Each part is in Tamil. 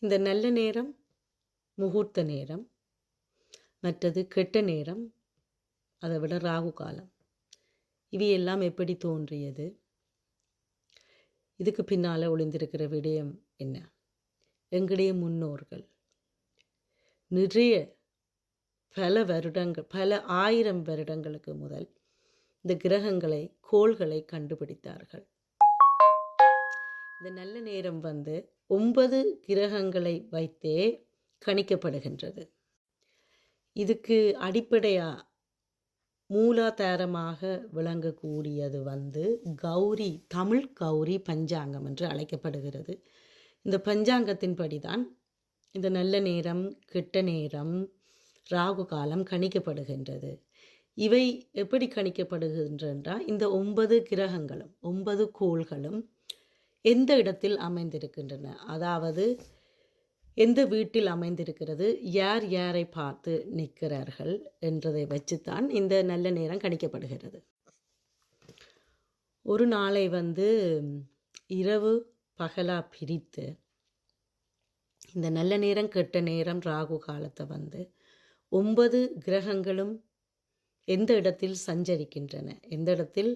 இந்த நல்ல நேரம், முகூர்த்த நேரம், மற்றது கெட்ட நேரம், அதை விட ராகு காலம், இவையெல்லாம் எப்படி தோன்றியது? இதுக்கு பின்னால் ஒளிந்திருக்கிற விடயம் என்ன? எங்களுடைய முன்னோர்கள் நிறைய பல ஆயிரம் வருடங்களுக்கு முதல் இந்த கிரகங்களை, கோள்களை கண்டுபிடித்தார்கள். இந்த நல்ல நேரம் 9 கிரகங்களை வைத்தே கணிக்கப்படுகின்றது. இதுக்கு அடிப்படையாக மூலாதாரமாக விளங்கக்கூடியது கௌரி, தமிழ் கௌரி பஞ்சாங்கம் என்று அழைக்கப்படுகிறது. இந்த பஞ்சாங்கத்தின்படி தான் இந்த நல்ல நேரம், கெட்ட நேரம், ராகு காலம் கணிக்கப்படுகின்றது. இவை எப்படி கணிக்கப்படுகின்றன? இந்த 9 கிரகங்களும் 9 கோள்களும் எந்த இடத்தில் அமைந்திருக்கின்றன, அதாவது எந்த வீட்டில் அமைந்திருக்கிறது, யார் யாரை பார்த்து நிற்கிறார்கள் என்றதை வச்சுத்தான் இந்த நல்ல நேரம் கணிக்கப்படுகிறது. ஒரு நாளை இரவு பகலா பிரித்து இந்த நல்ல நேரம், கெட்ட நேரம், ராகு காலத்தை 9 கிரகங்களும் எந்த இடத்தில் சஞ்சரிக்கின்றன, எந்த இடத்தில்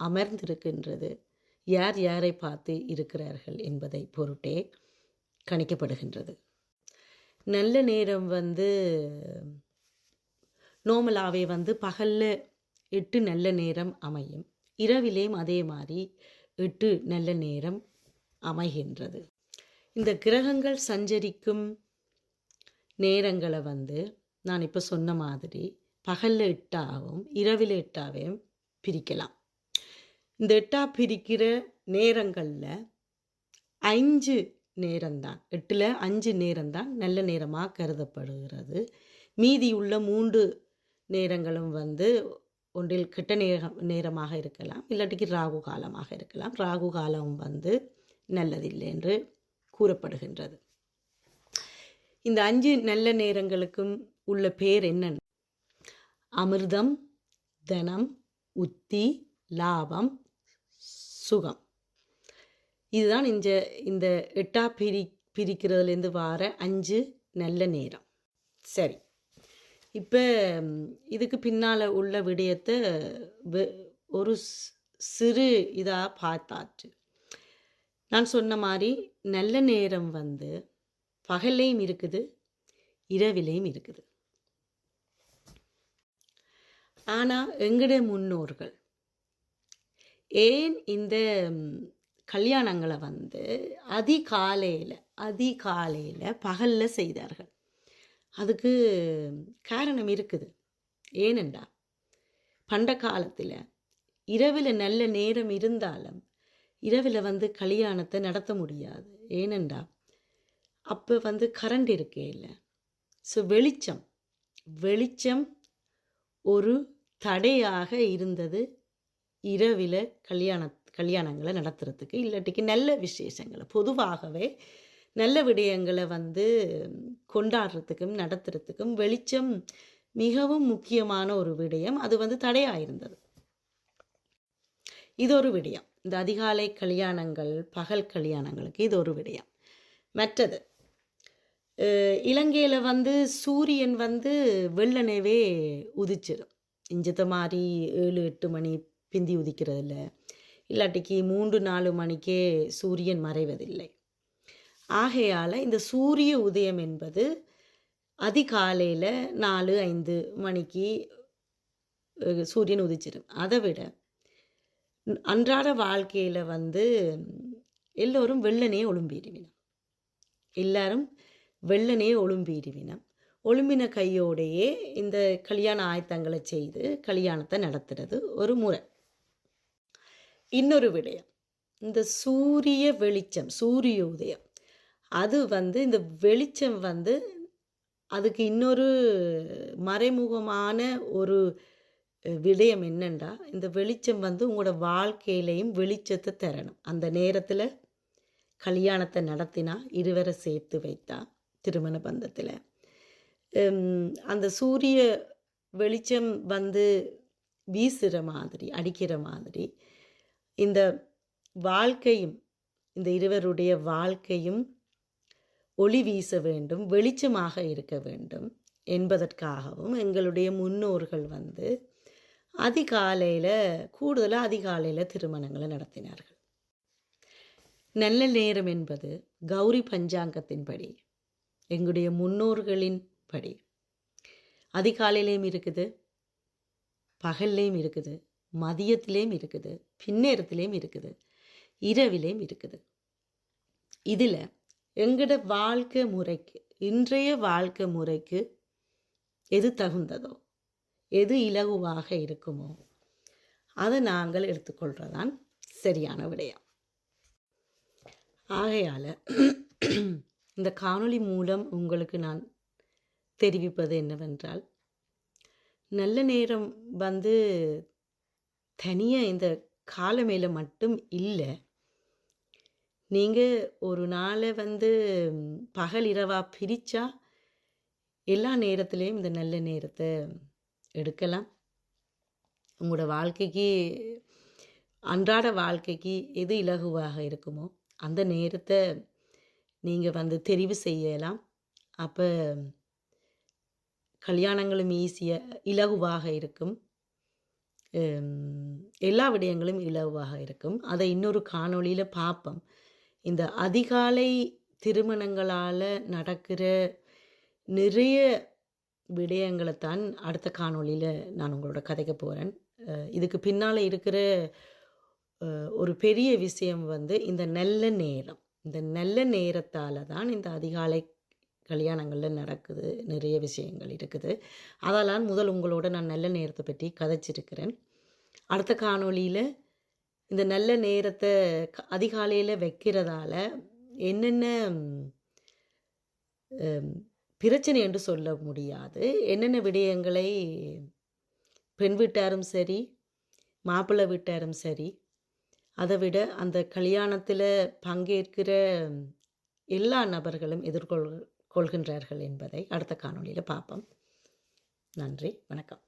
அமர்ந்திருக்கின்றது, யார் யாரை பார்த்து இருக்கிறார்கள் என்பதை பொருட்டே கணிக்கப்படுகின்றது. நல்ல நேரம் நோமலாவே பகலில் 8 நல்ல நேரம் அமையும், இரவிலேயும் அதே மாதிரி 8 நல்ல நேரம் அமைகின்றது. இந்த கிரகங்கள் சஞ்சரிக்கும் நேரங்களை நான் இப்போ சொன்ன மாதிரி பகலில் 8ஆகவும் இரவில் 8ஆகவும் பிரிக்கலாம். இந்த 8ஆ பிரிக்கிற நேரங்களில் 5 நேரம்தான், 8ல் 5 நேரம்தான் நல்ல நேரமாக கருதப்படுகிறது. மீதி உள்ள 3 நேரங்களும் ஒன்றில் கெட்ட நேரமாக இருக்கலாம், இல்லாட்டிக்கு ராகு காலமாக இருக்கலாம். ராகு காலம் நல்லதில்லை என்று கூறப்படுகின்றது. இந்த 5 நல்ல நேரங்களுக்கும் உள்ள பேர் என்னன்னு: அமிர்தம், தனம், உத்தி, லாபம், சுகம். இதுதான் இந்த 8ஆ பிரிக்கிறதுலேருந்து வார 5 நல்ல நேரம். சரி, இப்போ இதுக்கு பின்னால் உள்ள விடயத்தை ஒரு சிறு இதாக பார்த்தாச்சு. நான் சொன்ன மாதிரி நல்ல நேரம் பகல்லையும் இருக்குது, இரவிலையும் இருக்குது. ஆனால் எங்களுடைய முன்னோர்கள் ஏன் இந்த கல்யாணங்களை அதிகாலையில் பகலில் செய்தார்கள்? அதுக்கு காரணம் இருக்குது. ஏனென்றா, பண்ட காலத்தில் இரவில் நல்ல நேரம் இருந்தாலும் இரவில் கல்யாணத்தை நடத்த முடியாது. ஏனென்றா அப்போ கரண்ட் இருக்கே இல்லை. ஸோ வெளிச்சம் ஒரு தடையாக இருந்தது இரவில் கல்யாணங்களை நடத்துறதுக்கு, இல்லாட்டிக்கு நல்ல விசேஷங்களை, பொதுவாகவே நல்ல விடயங்களை கொண்டாடுறதுக்கும் நடத்துறதுக்கும் வெளிச்சம் மிகவும் முக்கியமான ஒரு விடயம். அது தடையாக இருந்தது. இது ஒரு விடயம். இந்த அதிகாலை கல்யாணங்கள், பகல் கல்யாணங்களுக்கு இது ஒரு விடயம். மற்றது, இலங்கையில் சூரியன் வெள்ளனவே உதிச்சிடும். இஞ்சத்த மாதிரி 7-8 மணி பிந்தி உதிக்கிறதில்ல, இல்லாட்டிக்கு 3-4 மணிக்கே சூரியன் மறைவதில்லை. ஆகையால் இந்த சூரிய உதயம் என்பது அதிகாலையில் 4-5 மணிக்கு சூரியன் உதிச்சிடும். அதை விட அன்றாட வாழ்க்கையில் எல்லோரும் வெள்ளனே ஒழும்பிடுவினம். ஒழும்பின கையோடையே இந்த கல்யாண ஆயத்தங்களை செய்து கல்யாணத்தை நடத்துறது ஒரு முறை. இன்னொரு விடயம், இந்த சூரிய வெளிச்சம், சூரிய உதயம், அது இந்த வெளிச்சம் அதுக்கு இன்னொரு மறைமுகமான ஒரு விடயம் என்னென்னா, இந்த வெளிச்சம் உங்களோட வாழ்க்கையிலையும் வெளிச்சத்தை தரணும். அந்த நேரத்தில் கல்யாணத்தை நடத்தினா, இருவரை சேர்த்து வைத்தா திருமண பந்தத்தில் அந்த சூரிய வெளிச்சம் வீசுகிற மாதிரி, அடிக்கிற மாதிரி இந்த வாழ்க்கையும், இந்த இருவருடைய வாழ்க்கையும் ஒளி வீச வேண்டும், வெளிச்சமாக இருக்க வேண்டும் என்பதற்காகவும் எங்களுடைய முன்னோர்கள் வந்து கூடுதலாக அதிகாலையில் திருமணங்களை நடத்தினார்கள். நல்ல நேரம் என்பது கௌரி பஞ்சாங்கத்தின்படி, எங்களுடைய முன்னோர்களின் படி அதிகாலையிலையும் இருக்குது, பகல்லையும் இருக்குது, மதியத்திலையும் இருக்குது, பின்னேரத்திலையும் இருக்குது, இரவிலையும் இருக்குது. இதில் எங்களோட வாழ்க்கை முறைக்கு, இன்றைய வாழ்க்கை முறைக்கு எது தகுந்ததோ, எது இலகுவாக இருக்குமோ அதை நாங்கள் எடுத்துக்கொள்கிறதான் சரியான விடயம். ஆகையால் இந்த காணொளி மூலம் உங்களுக்கு நான் தெரிவிப்பது என்னவென்றால், நல்ல நேரம் வந்து தனியாக இந்த காலமேல மட்டும் இல்லை. நீங்கள் ஒரு நாளை வந்து பகல் இரவாக பிரித்தா எல்லா நேரத்துலேயும் இந்த நல்ல நேரத்தை எடுக்கலாம். உங்களோட வாழ்க்கைக்கு, அன்றாட வாழ்க்கைக்கு எது இலகுவாக இருக்குமோ அந்த நேரத்தை நீங்கள் வந்து தெரிவு செய்யலாம். அப்போ கல்யாணங்களும் ஈஸியாக இலகுவாக இருக்கும், எல்லா விடயங்களும் இலகுவாக இருக்கும். அதை இன்னொரு காணொளியில் பார்ப்போம். இந்த அதிகாலை திருமணங்களால் நடக்கிற நிறைய விடயங்களை தான் அடுத்த காணொளியில் நான் உங்களோட கதைக்க போகிறேன். இதுக்கு பின்னால் இருக்கிற ஒரு பெரிய விஷயம் வந்து இந்த நல்ல நேரம். இந்த நல்ல நேரத்தால் தான் இந்த அதிகாலை கல்யாணங்களில் நடக்குது, நிறைய விஷயங்கள் இருக்குது. அதெல்லாம் உங்களோட நான் நல்ல நேரத்தை பற்றி கதைச்சிருக்கிறேன். அடுத்த காணொளியில் இந்த நல்ல நேரத்தை அதிகாலையில் வைக்கிறதால என்னென்ன பிரச்சனை என்று சொல்ல முடியாது, என்னென்ன விடயங்களை பெண் வீட்டாரும் சரி, மாப்பிள்ளை வீட்டாரும் சரி, அதை விட அந்த கல்யாணத்தில் பங்கேற்கிற எல்லா நபர்களும் எதிர்கொள்கின்றார்கள் என்பதை அடுத்த காணொளியில் பார்ப்போம். நன்றி, வணக்கம்.